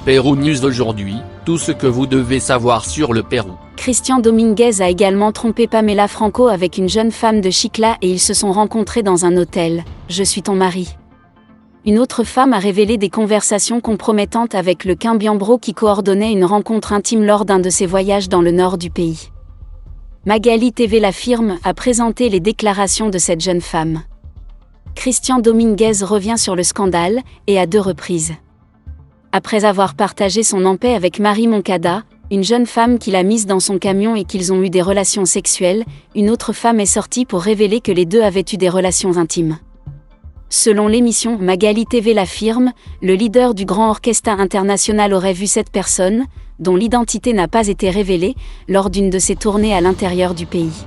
Pérou News aujourd'hui, tout ce que vous devez savoir sur le Pérou. Christian Dominguez a également trompé Pamela Franco avec une jeune femme de Chicla et ils se sont rencontrés dans un hôtel. « Je suis ton mari ». Une autre femme a révélé des conversations compromettantes avec le Quimbiambro qui coordonnait une rencontre intime lors d'un de ses voyages dans le nord du pays. Magali TV l'affirme, a présenté les déclarations de cette jeune femme. Christian Dominguez revient sur le scandale, et à 2 reprises. Après avoir partagé son en paix avec Marie Moncada, une jeune femme qu'il a mise dans son camion et qu'ils ont eu des relations sexuelles, une autre femme est sortie pour révéler que les deux avaient eu des relations intimes. Selon l'émission Magali TV l'affirme, le leader du Grand Orchestra International aurait vu cette personne, dont l'identité n'a pas été révélée, lors d'une de ses tournées à l'intérieur du pays.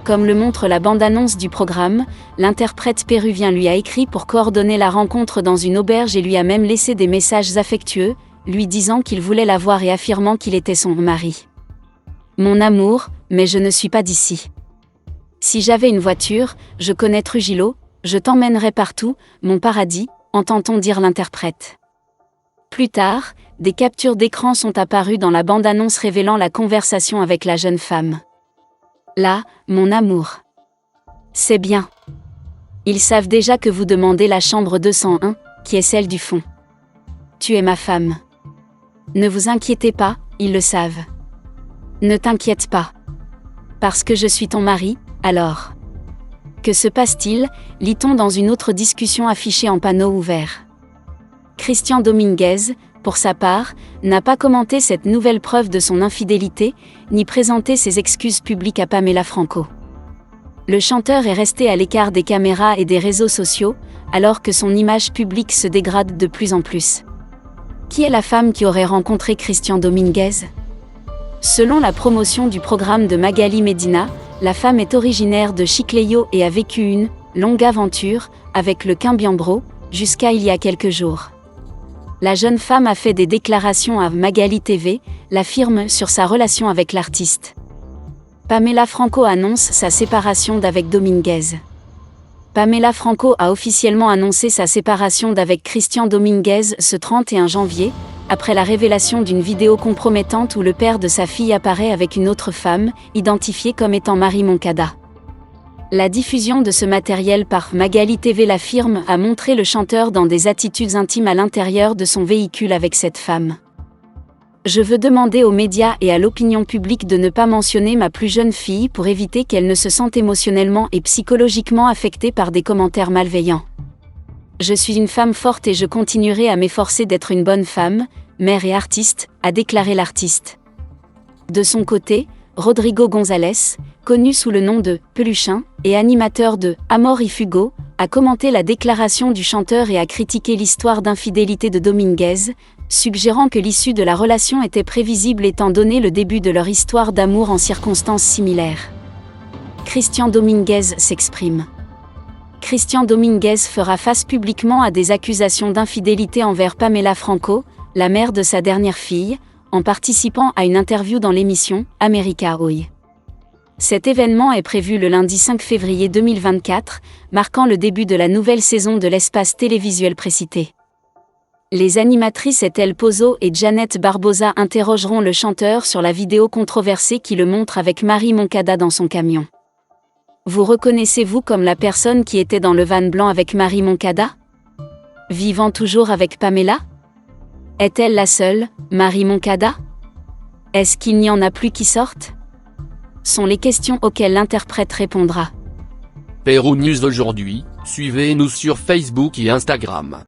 Comme le montre la bande-annonce du programme, l'interprète péruvien lui a écrit pour coordonner la rencontre dans une auberge et lui a même laissé des messages affectueux, lui disant qu'il voulait la voir et affirmant qu'il était son mari. « Mon amour, mais je ne suis pas d'ici. Si j'avais une voiture, je connais Trujillo, je t'emmènerais partout, mon paradis », entend-on dire l'interprète. Plus tard, des captures d'écran sont apparues dans la bande-annonce révélant la conversation avec la jeune femme. Là, mon amour. C'est bien. Ils savent déjà que vous demandez la chambre 201, qui est celle du fond. Tu es ma femme. Ne vous inquiétez pas, ils le savent. Ne t'inquiète pas. Parce que je suis ton mari, alors. Que se passe-t-il, lit-on dans une autre discussion affichée en panneau ouvert. Christian Dominguez, pour sa part, n'a pas commenté cette nouvelle preuve de son infidélité, ni présenté ses excuses publiques à Pamela Franco. Le chanteur est resté à l'écart des caméras et des réseaux sociaux, alors que son image publique se dégrade de plus en plus. Qui est la femme qui aurait rencontré Christian Dominguez? Selon la promotion du programme de Magali Medina, la femme est originaire de Chiclayo et a vécu une longue aventure avec le Quimbiambro, jusqu'à il y a quelques jours. La jeune femme a fait des déclarations à Magali TV, l'affirme sur sa relation avec l'artiste. Pamela Franco annonce sa séparation d'avec Dominguez. Pamela Franco a officiellement annoncé sa séparation d'avec Christian Dominguez ce 31 janvier, après la révélation d'une vidéo compromettante où le père de sa fille apparaît avec une autre femme, identifiée comme étant Marie Moncada. La diffusion de ce matériel par Magali TV l'affirme a montré le chanteur dans des attitudes intimes à l'intérieur de son véhicule avec cette femme. Je veux demander aux médias et à l'opinion publique de ne pas mentionner ma plus jeune fille pour éviter qu'elle ne se sente émotionnellement et psychologiquement affectée par des commentaires malveillants. Je suis une femme forte et je continuerai à m'efforcer d'être une bonne femme, mère et artiste, a déclaré l'artiste. De son côté, Rodrigo González, connu sous le nom de Peluchin et animateur de Amor y Fuego, a commenté la déclaration du chanteur et a critiqué l'histoire d'infidélité de Dominguez, suggérant que l'issue de la relation était prévisible étant donné le début de leur histoire d'amour en circonstances similaires. Christian Dominguez s'exprime. Christian Dominguez fera face publiquement à des accusations d'infidélité envers Pamela Franco, la mère de sa dernière fille, en participant à une interview dans l'émission America Hoy. Cet événement est prévu le lundi 5 février 2024, marquant le début de la nouvelle saison de l'espace télévisuel précité. Les animatrices Ethel Pozo et Janet Barbosa interrogeront le chanteur sur la vidéo controversée qui le montre avec Marie Moncada dans son camion. Vous reconnaissez-vous comme la personne qui était dans le van blanc avec Marie Moncada? Vivant toujours avec Pamela? Est-elle la seule, Marie Moncada? Est-ce qu'il n'y en a plus qui sortent? Sont les questions auxquelles l'interprète répondra. Pérou News aujourd'hui, suivez-nous sur Facebook et Instagram.